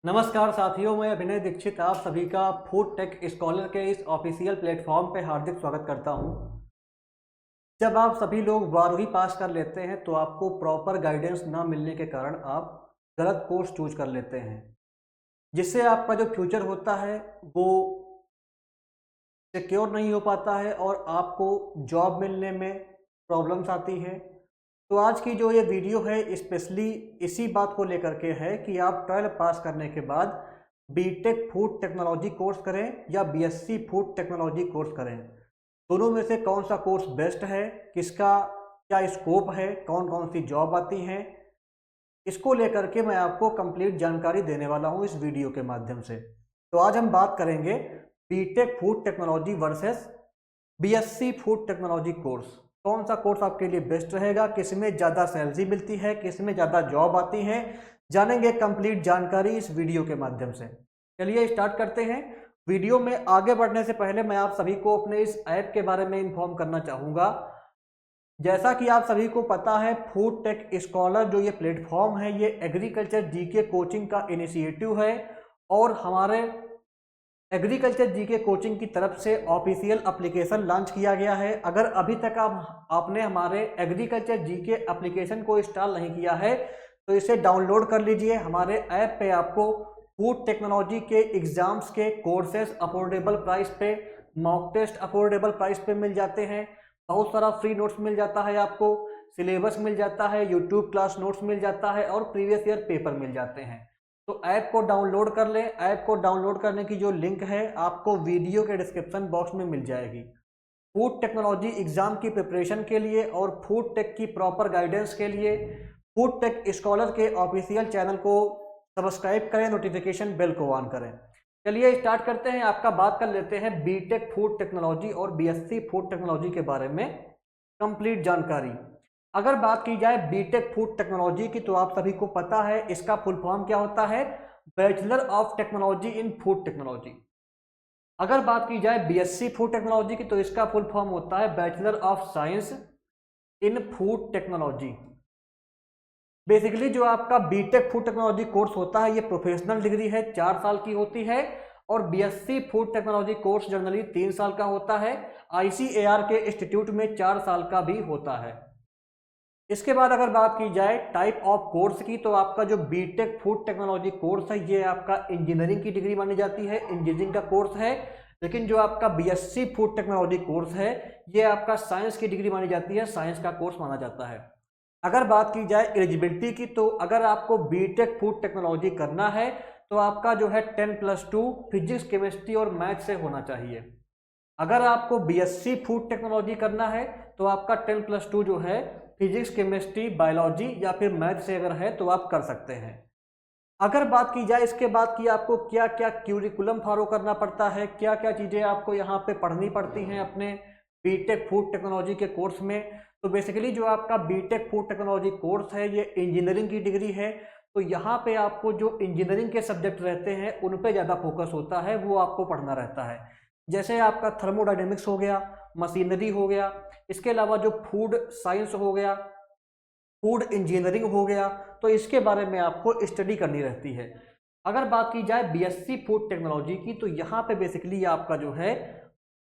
नमस्कार साथियों, मैं अभिनय दीक्षित आप सभी का फूड टेक स्कॉलर के इस ऑफिशियल प्लेटफॉर्म पे हार्दिक स्वागत करता हूं। जब आप सभी लोग 12वीं पास कर लेते हैं तो आपको प्रॉपर गाइडेंस ना मिलने के कारण आप गलत कोर्स चूज कर लेते हैं, जिससे आपका जो फ्यूचर होता है वो सिक्योर नहीं हो पाता है और आपको जॉब मिलने में प्रॉब्लम्स आती है। तो आज की जो ये वीडियो है स्पेशली इसी बात को लेकर के है कि आप 12 पास करने के बाद बीटेक फूड टेक्नोलॉजी कोर्स करें या बीएससी फूड टेक्नोलॉजी कोर्स करें। दोनों में से कौन सा कोर्स बेस्ट है, किसका क्या स्कोप है, कौन कौन सी जॉब आती हैं, इसको लेकर के मैं आपको कंप्लीट जानकारी देने वाला हूं इस वीडियो के माध्यम से। तो आज हम बात करेंगे BTech food technology versus BSc food technology course. कौन सा कोर्स आपके लिए बेस्ट रहेगा, किसमें ज़्यादा सैलरी मिलती है, किसमें ज़्यादा जॉब आती है, जानेंगे कंप्लीट जानकारी इस वीडियो के माध्यम से। चलिए स्टार्ट करते हैं। वीडियो में आगे बढ़ने से पहले मैं आप सभी को अपने इस ऐप के बारे में इन्फॉर्म करना चाहूँगा। जैसा कि आप सभी को पता है, फूड टेक स्कॉलर जो ये प्लेटफॉर्म है ये एग्रीकल्चर जीके कोचिंग का इनिशिएटिव है और हमारे एग्रीकल्चर जीके कोचिंग की तरफ से ऑफिशियल एप्लीकेशन लॉन्च किया गया है। अगर अभी तक आपने हमारे एग्रीकल्चर जीके एप्लीकेशन को इंस्टॉल नहीं किया है तो इसे डाउनलोड कर लीजिए। हमारे ऐप पे आपको फूड टेक्नोलॉजी के एग्जाम्स के कोर्सेज अफोर्डेबल प्राइस पे, मॉक टेस्ट अफोर्डेबल प्राइस पे मिल जाते हैं, बहुत सारा फ्री नोट्स मिल जाता है, आपको सिलेबस मिल जाता है, यूट्यूब क्लास नोट्स मिल जाता है और प्रीवियस ईयर पेपर मिल जाते हैं। तो ऐप को डाउनलोड कर लें। ऐप को डाउनलोड करने की जो लिंक है आपको वीडियो के डिस्क्रिप्शन बॉक्स में मिल जाएगी। फूड टेक्नोलॉजी एग्जाम की प्रिपरेशन के लिए और फूड टेक की प्रॉपर गाइडेंस के लिए फूड टेक स्कॉलर के ऑफिशियल चैनल को सब्सक्राइब करें, नोटिफिकेशन बेल को ऑन करें। चलिए स्टार्ट करते हैं। आपका बात कर लेते हैं बीटेक फूड टेक्नोलॉजी और बीएससी फूड टेक्नोलॉजी के बारे में कंप्लीट जानकारी। अगर बात की जाए बीटेक फूड टेक्नोलॉजी की तो आप सभी को पता है इसका फुल फॉर्म क्या होता है, bachelor of technology in food technology. अगर बात की जाए बीएससी फूड टेक्नोलॉजी की तो इसका फुल फॉर्म होता है bachelor of science in food technology. Basically जो आपका बीटेक फूड टेक्नोलॉजी कोर्स होता है ये प्रोफेशनल डिग्री है, 4 साल की होती है और BSc food technology course generally 3 साल का होता है। आईसीएआर के इंस्टीट्यूट में 4 साल का भी होता है। इसके बाद अगर बात की जाए टाइप ऑफ कोर्स की तो आपका जो बीटेक फूड टेक्नोलॉजी कोर्स है ये आपका इंजीनियरिंग की डिग्री मानी जाती है, इंजीनियरिंग का कोर्स है। लेकिन जो आपका बीएससी फूड टेक्नोलॉजी कोर्स है ये आपका साइंस की डिग्री मानी जाती है, साइंस का कोर्स माना जाता है। अगर बात की जाए एलिजिबिलिटी की तो अगर आपको बीटेक फूड टेक्नोलॉजी करना है तो आपका जो है 10+2 फिजिक्स, केमिस्ट्री और मैथ से होना चाहिए। अगर आपको बीएससी फूड टेक्नोलॉजी करना है तो आपका 10+2 जो है फिजिक्स, केमिस्ट्री, बायोलॉजी या फिर मैथ से अगर है तो आप कर सकते हैं। अगर बात की जाए इसके बाद कि आपको क्या क्या क्यूरिकुलम फॉलो करना पड़ता है, क्या क्या चीज़ें आपको यहाँ पे पढ़नी पड़ती हैं अपने बीटेक फूड टेक्नोलॉजी के कोर्स में, तो बेसिकली जो आपका बीटेक फूड टेक्नोलॉजी कोर्स है ये इंजीनियरिंग की डिग्री है। तो यहाँ पे आपको जो इंजीनियरिंग के सब्जेक्ट रहते हैं उन पे ज़्यादा फोकस होता है, वो आपको पढ़ना रहता है। जैसे आपका थर्मोडायनेमिक्स हो गया, मशीनरी हो गया, इसके अलावा जो फूड साइंस हो गया, फूड इंजीनियरिंग हो गया, तो इसके बारे में आपको स्टडी करनी रहती है। अगर बात की जाए बीएससी फूड टेक्नोलॉजी की तो यहाँ पे बेसिकली आपका जो है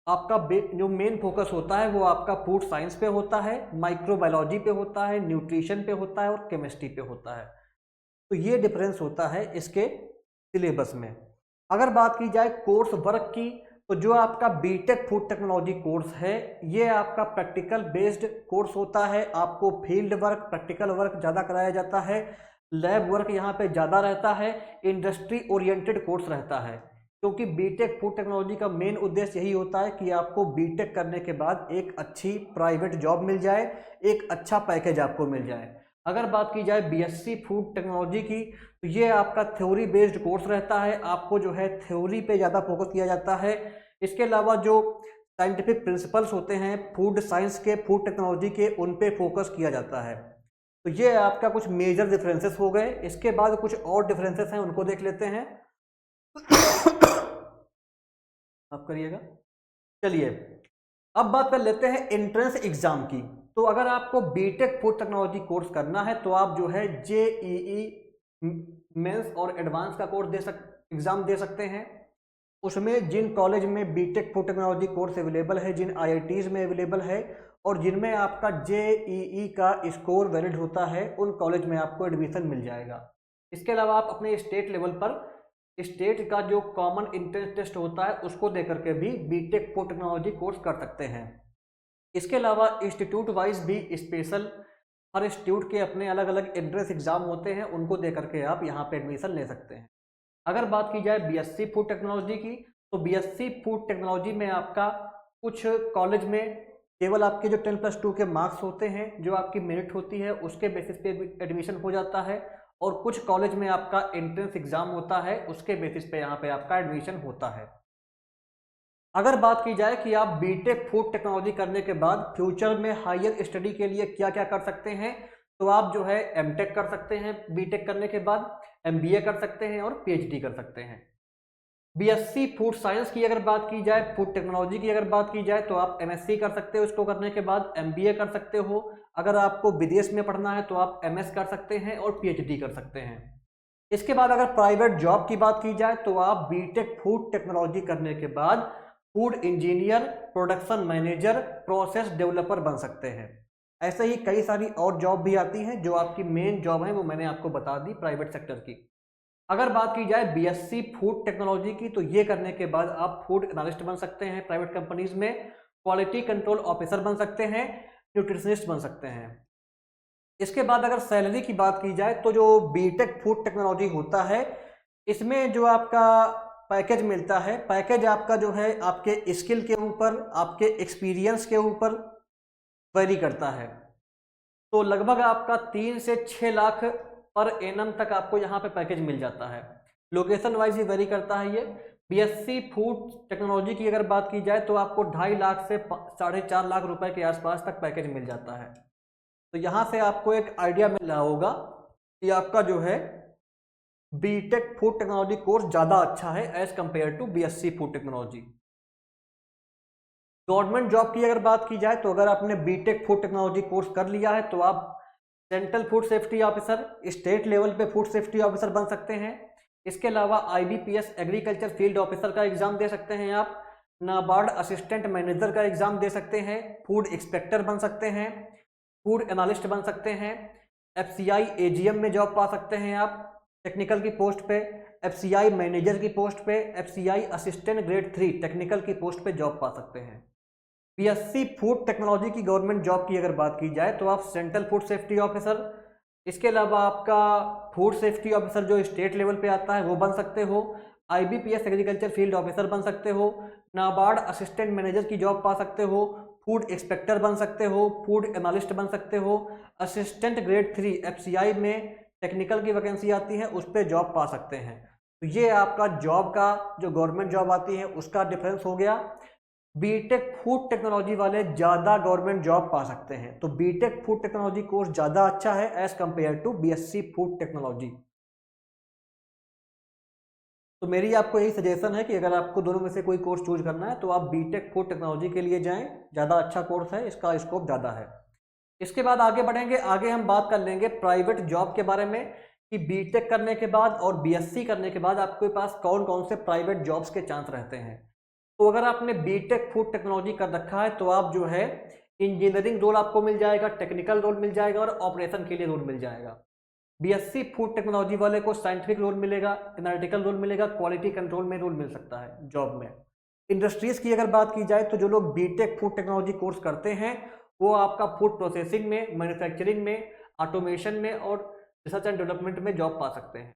आपका जो मेन फोकस होता है वो आपका फूड साइंस पे होता है, माइक्रोबायोलॉजी पे होता है, न्यूट्रिशन पे होता है और केमिस्ट्री पे होता है। तो ये डिफरेंस होता है इसके सिलेबस में। अगर बात की जाए कोर्स वर्क की तो जो आपका बीटेक फूड टेक्नोलॉजी कोर्स है ये आपका प्रैक्टिकल बेस्ड कोर्स होता है। आपको फील्ड वर्क, प्रैक्टिकल वर्क ज़्यादा कराया जाता है, लैब वर्क यहाँ पे ज़्यादा रहता है, इंडस्ट्री ओरिएंटेड कोर्स रहता है। क्योंकि बीटेक फूड टेक्नोलॉजी का मेन उद्देश्य यही होता है कि आपको बीटेक करने के बाद एक अच्छी प्राइवेट जॉब मिल जाए, एक अच्छा पैकेज आपको मिल जाए। अगर बात की जाए बीएससी फूड टेक्नोलॉजी की तो ये आपका थ्योरी बेस्ड कोर्स रहता है, आपको जो है थ्योरी पे ज़्यादा फोकस किया जाता है। इसके अलावा जो साइंटिफिक प्रिंसिपल्स होते हैं फूड साइंस के, फूड टेक्नोलॉजी के, उन पे फोकस किया जाता है। तो ये आपका कुछ मेजर डिफरेंसेस हो गए। इसके बाद कुछ और डिफरेंसेस हैं उनको देख लेते हैं। आप करिएगा। चलिए अब बात कर लेते हैं एंट्रेंस एग्जाम की। तो अगर आपको बीटेक फूड टेक्नोलॉजी कोर्स करना है तो आप जो है जेईई मेंस और एडवांस का कोर्स एग्ज़ाम दे सकते हैं। उसमें जिन कॉलेज में BTech food technology course available है, जिन आईआईटीज़ में अवेलेबल है और जिनमें आपका जेईई का स्कोर वैलिड होता है, उन कॉलेज में आपको एडमिशन मिल जाएगा। इसके अलावा आप अपने स्टेट लेवल पर स्टेट का जो कॉमन एंट्रेंस टेस्ट होता है उसको दे करके भी बीटेक फूड टेक्नोलॉजी कोर्स कर सकते हैं। इसके अलावा इंस्टीट्यूट वाइज भी स्पेशल हर इंस्टीट्यूट के अपने अलग अलग एंट्रेंस एग्जाम होते हैं, उनको दे करके आप यहाँ पे एडमिशन ले सकते हैं। अगर बात की जाए बीएससी फूड टेक्नोलॉजी की, तो बीएससी फूड टेक्नोलॉजी में आपका कुछ कॉलेज में केवल आपके जो 10+2 के मार्क्स होते हैं, जो आपकी मेरिट होती है, उसके बेसिस पे एडमिशन हो जाता है और कुछ कॉलेज में आपका एंट्रेंस एग्जाम होता है, उसके बेसिस पे यहाँ पे आपका एडमिशन होता है। अगर बात की जाए कि आप बीटेक फूड टेक्नोलॉजी करने के बाद फ्यूचर में हायर स्टडी के लिए क्या क्या कर सकते हैं, तो आप जो है एमटेक कर सकते हैं, बीटेक करने के बाद एमबीए कर सकते हैं और पीएचडी कर सकते हैं। बीएससी फूड साइंस की अगर बात की जाए, फूड टेक्नोलॉजी की अगर बात की जाए, तो आप एमएससी कर सकते हो, इसको करने के बाद एमबीए कर सकते हो। अगर आपको विदेश में पढ़ना है तो आप एमएस कर सकते हैं और पीएचडी कर सकते हैं। इसके बाद अगर प्राइवेट जॉब की बात की जाए, तो आप बीटेक फूड टेक्नोलॉजी करने के बाद food engineer, production manager, process developer बन सकते हैं। ऐसे ही कई सारी और जॉब भी आती हैं, जो आपकी मेन जॉब है वो मैंने आपको बता दी प्राइवेट सेक्टर की। अगर बात की जाए बीएससी फूड टेक्नोलॉजी की, तो ये करने के बाद आप फूड एनालिस्ट बन सकते हैं प्राइवेट कंपनीज में, क्वालिटी कंट्रोल ऑफिसर बन सकते हैं, न्यूट्रिशनिस्ट बन सकते हैं। इसके बाद अगर सैलरी की बात की जाए, तो जो बीटेक फूड टेक्नोलॉजी होता है, इसमें जो आपका पैकेज मिलता है, पैकेज आपका जो है आपके स्किल के ऊपर, आपके एक्सपीरियंस के ऊपर वेरी करता है। तो लगभग आपका 3 से 6 लाख पर एनम तक आपको यहाँ पे पैकेज मिल जाता है। लोकेशन वाइज ही वेरी करता है ये। बीएससी फूड टेक्नोलॉजी की अगर बात की जाए, तो आपको 2.5 लाख से 4.5 लाख रुपए के आसपास तक पैकेज मिल जाता है। तो यहाँ से आपको एक आइडिया मिल रहा होगा कि आपका जो है बीटेक फूड टेक्नोलॉजी कोर्स ज़्यादा अच्छा है as compare to BSc food technology. Government job की अगर बात की जाए, तो अगर आपने बीटेक फूड टेक्नोलॉजी कोर्स कर लिया है, तो आप central food safety officer, state level पे फूड सेफ्टी ऑफिसर बन सकते हैं। इसके अलावा आईबीपीएस एग्रीकल्चर फील्ड ऑफिसर का एग्जाम दे सकते हैं आप, नाबार्ड असिस्टेंट मैनेजर का एग्जाम दे सकते हैं, फूड इंस्पेक्टर बन सकते हैं, फूड एनालिस्ट बन सकते हैं, एफसीआई एजीएम में जॉब पा सकते हैं आप टेक्निकल की पोस्ट पे, एफसीआई मैनेजर की पोस्ट पे, एफसीआई असिस्टेंट ग्रेड 3 टेक्निकल की पोस्ट पे जॉब पा सकते हैं। बीएससी फूड टेक्नोलॉजी की गवर्नमेंट जॉब की अगर बात की जाए, तो आप सेंट्रल फूड सेफ्टी ऑफिसर, इसके अलावा आपका फूड सेफ्टी ऑफिसर जो स्टेट लेवल पे आता है वो बन सकते हो, आईबीपीएस एग्रीकल्चर फील्ड ऑफिसर बन सकते हो, नाबार्ड असिस्टेंट मैनेजर की जॉब पा सकते हो, फूड इंस्पेक्टर बन सकते हो, फूड एनालिस्ट बन सकते हो, असिस्टेंट ग्रेड 3 एफसीआई में टेक्निकल की वैकेंसी आती है, उस पर जॉब पा सकते हैं। तो ये आपका जॉब का जो गवर्नमेंट जॉब आती है उसका डिफरेंस हो गया। बीटेक फूड टेक्नोलॉजी वाले ज़्यादा गवर्नमेंट जॉब पा सकते हैं, तो बीटेक फूड टेक्नोलॉजी कोर्स ज़्यादा अच्छा है as compare to BSc food technology. तो मेरी आपको यही सजेशन है कि अगर आपको दोनों में से कोई कोर्स चूज करना है, तो आप बीटेक फूड टेक्नोलॉजी के लिए जाएं, ज़्यादा अच्छा कोर्स है, इसका स्कोप ज़्यादा है। इसके बाद आगे बढ़ेंगे, आगे हम बात कर लेंगे प्राइवेट जॉब के बारे में कि बीटेक करने के बाद और बीएससी करने के बाद आपके पास कौन कौन से प्राइवेट जॉब्स के चांस रहते हैं। तो अगर आपने बीटेक फूड टेक्नोलॉजी कर रखा है, तो आप जो है इंजीनियरिंग रोल आपको मिल जाएगा, टेक्निकल रोल मिल जाएगा और ऑपरेशन के लिए रोल मिल जाएगा। बीएससी फूड टेक्नोलॉजी वाले को साइंटिफिक रोल मिलेगा, एनालिटिकल रोल मिलेगा, क्वालिटी कंट्रोल में रोल मिल सकता है जॉब में। इंडस्ट्रीज की अगर बात की जाए, तो जो लोग बीटेक फूड टेक्नोलॉजी कोर्स करते हैं वो आपका फूड प्रोसेसिंग में, मैन्युफैक्चरिंग में, ऑटोमेशन में और रिसर्च एंड डेवलपमेंट में जॉब पा सकते हैं।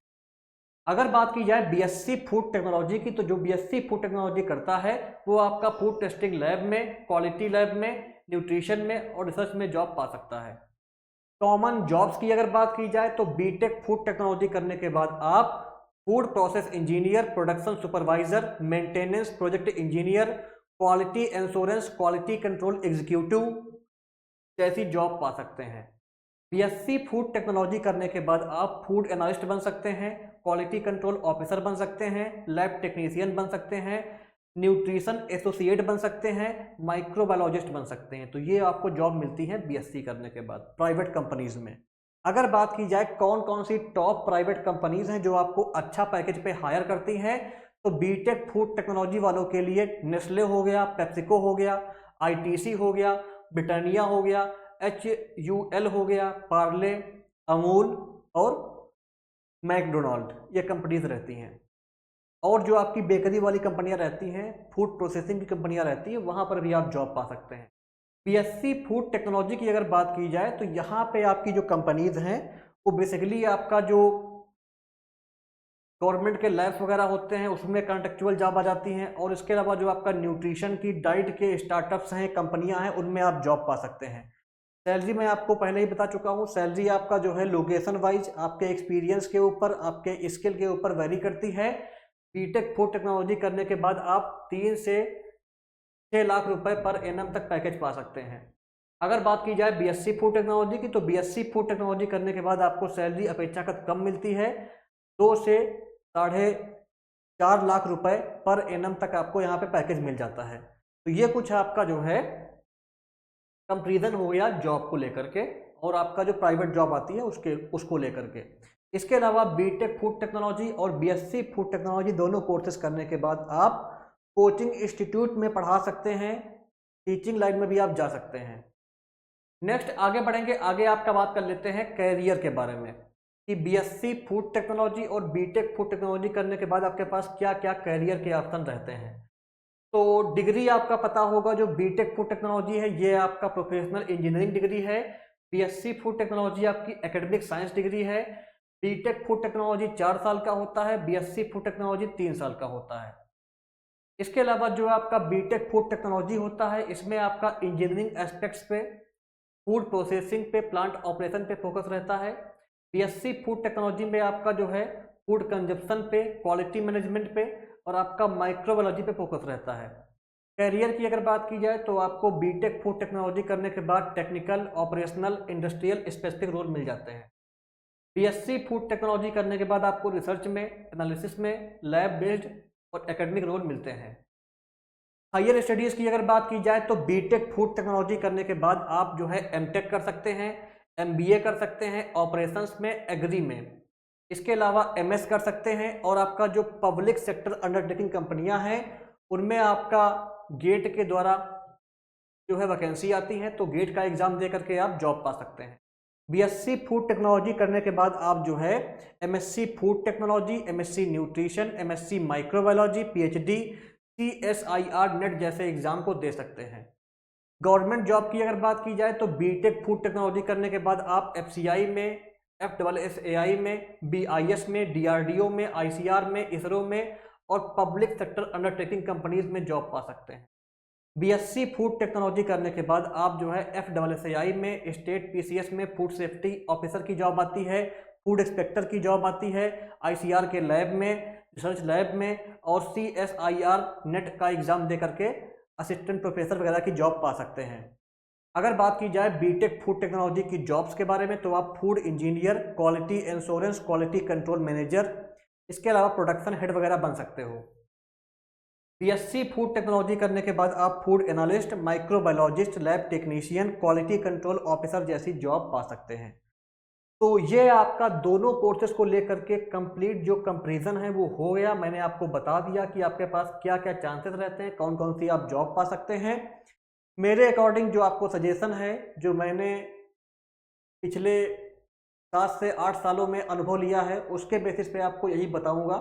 अगर बात की जाए बीएससी फूड टेक्नोलॉजी की, तो जो बीएससी फूड टेक्नोलॉजी करता है वो आपका फूड टेस्टिंग लैब में, क्वालिटी लैब में, न्यूट्रिशन में और रिसर्च में जॉब पा सकता है। कॉमन जॉब्स की अगर बात की जाए, तो बीटेक फूड टेक्नोलॉजी करने के बाद आप food process engineer, production supervisor, maintenance project engineer, quality insurance, quality control executive जैसी जॉब पा सकते हैं। बीएससी फूड टेक्नोलॉजी करने के बाद आप फूड एनालिस्ट बन सकते हैं, क्वालिटी कंट्रोल ऑफिसर बन सकते हैं, लैब टेक्नीशियन बन सकते हैं, न्यूट्रिशन एसोसिएट बन सकते हैं, माइक्रोबायोलॉजिस्ट बन सकते हैं। तो ये आपको जॉब मिलती है बीएससी करने के बाद प्राइवेट कंपनीज में। अगर बात की जाए कौन कौन सी टॉप प्राइवेट कंपनीज हैं जो आपको अच्छा पैकेज पे हायर करती हैं, तो बीटेक फूड टेक्नोलॉजी वालों के लिए नेस्ले हो गया, पेप्सिको हो गया, आईटीसी हो गया, ब्रिटानिया हो गया, HUL हो गया, पार्ले, अमूल और मैकडोनाल्ड, ये कंपनीज रहती हैं। और जो आपकी बेकरी वाली कंपनियां रहती हैं, फूड प्रोसेसिंग की कंपनियां रहती हैं, वहां पर भी आप जॉब पा सकते हैं। बीएससी फूड टेक्नोलॉजी की अगर बात की जाए तो यहाँ पे आपकी जो कंपनीज हैं वो बेसिकली आपका जो गवर्नमेंट के लैब्स वगैरह होते हैं उसमें कॉन्ट्रेक्चुअल जॉब आ जाती हैं, और इसके अलावा जो आपका न्यूट्रिशन की डाइट के स्टार्टअप्स हैं, कंपनियां हैं, उनमें आप जॉब पा सकते हैं। सैलरी मैं आपको पहले ही बता चुका हूँ, सैलरी आपका जो है लोकेशन वाइज आपके एक्सपीरियंस के ऊपर, आपके स्किल के ऊपर वेरी करती है। बीटेक फूड टेक्नोलॉजी करने के बाद आप 3 से 6 लाख रुपए पर एनम तक पैकेज पा सकते हैं। अगर बात की जाए बीएससी फूड टेक्नोलॉजी की, तो बीएससी फूड टेक्नोलॉजी करने के बाद आपको सैलरी अपेक्षाकृत कम मिलती है, 2 से 4.5 लाख रुपए पर एनम तक आपको यहाँ पे पैकेज मिल जाता है। तो ये कुछ आपका जो है कंपेरिजन हो गया जॉब को लेकर के, और आपका जो प्राइवेट जॉब आती है उसको लेकर के। इसके अलावा बीटेक फूड टेक्नोलॉजी और बीएससी फूड टेक्नोलॉजी दोनों कोर्सेज करने के बाद आप कोचिंग इंस्टीट्यूट में पढ़ा सकते हैं, टीचिंग लाइन में भी आप जा सकते हैं। नेक्स्ट आगे बढ़ेंगे, आगे आपका बात कर लेते हैं कैरियर के बारे में कि बीएससी फूड टेक्नोलॉजी और बीटेक फूड टेक्नोलॉजी करने के बाद आपके पास क्या क्या कैरियर के ऑप्शन रहते हैं। तो डिग्री आपका पता होगा, जो बीटेक फूड टेक्नोलॉजी है ये आपका प्रोफेशनल इंजीनियरिंग डिग्री है, बीएससी फूड टेक्नोलॉजी आपकी एकेडमिक साइंस डिग्री है, बीटेक फूड टेक्नोलॉजी 4 साल का होता है, बीएससी फूड टेक्नोलॉजी 3 साल का होता है। इसके अलावा जो आपका बीटेक फूड टेक्नोलॉजी होता है इसमें आपका इंजीनियरिंग एस्पेक्ट्स पे, फूड प्रोसेसिंग पे, प्लांट ऑपरेशन पे फोकस रहता है। बीएससी फूड टेक्नोलॉजी में आपका जो है फूड कंजप्शन पे, क्वालिटी मैनेजमेंट पे और आपका माइक्रोबायोलॉजी पे फोकस रहता है। कैरियर की अगर बात की जाए तो आपको बीटेक फूड टेक्नोलॉजी करने के बाद technical, operational, industrial specific role मिल जाते हैं। बीएससी फूड टेक्नोलॉजी करने के बाद आपको रिसर्च में, एनालिसिस में, लैब बेस्ड और एकेडमिक रोल मिलते हैं। हायर स्टडीज की अगर बात की जाए तो बीटेक फूड टेक्नोलॉजी करने के बाद आप जो है एमटेक कर सकते हैं, एमबीए कर सकते हैं ऑपरेशंस में, एग्री में। इसके अलावा एमएस कर सकते हैं, और आपका जो पब्लिक सेक्टर अंडरटेकिंग कंपनियां हैं उनमें आपका गेट के द्वारा जो है वैकेंसी आती है, तो गेट का एग्जाम दे करके आप जॉब पा सकते हैं। बीएससी फूड टेक्नोलॉजी करने के बाद आप जो है MSc food technology, MSc nutrition, MSc microbiology, PhD, CSIR net जैसे एग्जाम को दे सकते हैं। गवर्नमेंट जॉब की अगर बात की जाए तो बीटेक फूड टेक्नोलॉजी करने के बाद आप FCI में, FSSAI में, BIS में, DRDO में, ICR में, इसरो में और पब्लिक सेक्टर अंडरटेकिंग कंपनीज में जॉब पा सकते हैं। बीएससी फूड टेक्नोलॉजी करने के बाद आप जो है FSSAI में, स्टेट PCS में फूड सेफ्टी ऑफिसर की जॉब आती है, फूड इंस्पेक्टर की जॉब आती है, ICR के लैब में, रिसर्च लैब में, और CSIR नेट का एग्जाम दे करके असिस्टेंट प्रोफेसर वगैरह की जॉब पा सकते हैं। अगर बात की जाए बीटेक फूड टेक्नोलॉजी की जॉब्स के बारे में तो आप food engineer, quality assurance, quality control manager, इसके अलावा प्रोडक्शन हेड वगैरह बन सकते हो। बीएससी फूड टेक्नोलॉजी करने के बाद आप food analyst, microbiologist, lab technician, quality control officer जैसी जॉब पा सकते हैं। तो ये आपका दोनों कोर्सेज को लेकर के कंप्लीट जो कंपैरिजन है वो हो गया। मैंने आपको बता दिया कि आपके पास क्या क्या चांसेस रहते हैं, कौन कौन सी आप जॉब पा सकते हैं। मेरे अकॉर्डिंग जो आपको सजेशन है, जो मैंने पिछले 7 से 8 सालों में अनुभव लिया है, उसके बेसिस पे आपको यही बताऊंगा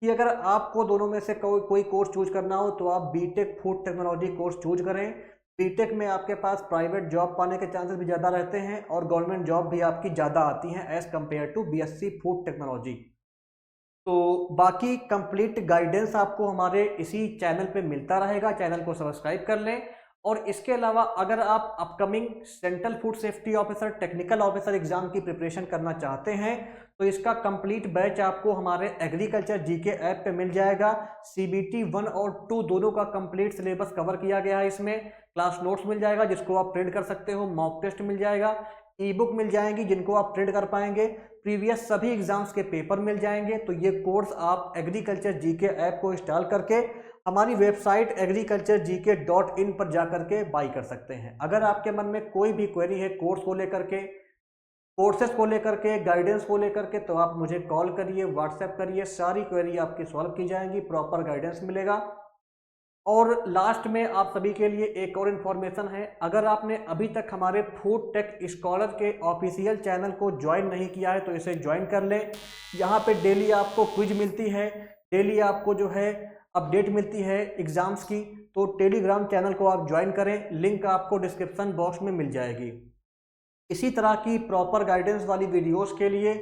कि अगर आपको दोनों में से कोई कोर्स चूज करना हो तो आप BTech food technology course choose करें। बीटेक में आपके पास प्राइवेट जॉब पाने के चांसेस भी ज़्यादा रहते हैं और गवर्नमेंट जॉब भी आपकी ज़्यादा आती हैं as compare to BSc food technology. तो बाकी कंप्लीट गाइडेंस आपको हमारे इसी चैनल पे मिलता रहेगा, चैनल को सब्सक्राइब कर लें। और इसके अलावा अगर आप upcoming central food safety officer, technical officer exam की प्रिपरेशन करना चाहते हैं तो इसका कंप्लीट बैच आपको हमारे एग्रीकल्चर जीके ऐप पे मिल जाएगा। CBT 1 और 2 दोनों का कंप्लीट सिलेबस कवर किया गया है। इसमें क्लास नोट्स मिल जाएगा जिसको आप प्रिंट कर सकते हो, मॉक टेस्ट मिल जाएगा, ई बुक मिल जाएंगी जिनको आप प्रिंट कर पाएंगे, प्रीवियस सभी एग्जाम्स के पेपर मिल जाएंगे। तो ये कोर्स आप एग्रीकल्चर जीके ऐप को इंस्टॉल करके हमारी वेबसाइट agriculturegk.in पर जाकर के बाई कर सकते हैं। अगर आपके मन में कोई भी क्वेरी है कोर्स को लेकर के, कोर्सेज को लेकर के, गाइडेंस को लेकर के, तो आप मुझे कॉल करिए, व्हाट्सएप करिए, सारी क्वेरी आपकी सॉल्व की जाएंगी, प्रॉपर गाइडेंस मिलेगा। और लास्ट में आप सभी के लिए एक और इन्फॉर्मेशन है, अगर आपने अभी तक हमारे फूड टेक स्कॉलर के ऑफिशियल चैनल को ज्वाइन नहीं किया है तो इसे ज्वाइन कर लें। यहाँ पे डेली आपको क्विज मिलती है, डेली आपको जो है अपडेट मिलती है एग्जाम्स की, तो टेलीग्राम चैनल को आप ज्वाइन करें, लिंक आपको डिस्क्रिप्शन बॉक्स में मिल जाएगी। इसी तरह की प्रॉपर गाइडेंस वाली वीडियोस के लिए,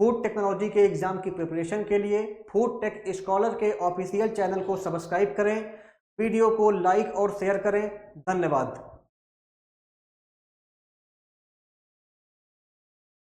फूड टेक्नोलॉजी के एग्जाम की प्रिपरेशन के लिए फूड टेक स्कॉलर के ऑफिशियल चैनल को सब्सक्राइब करें, वीडियो को लाइक और शेयर करें। धन्यवाद।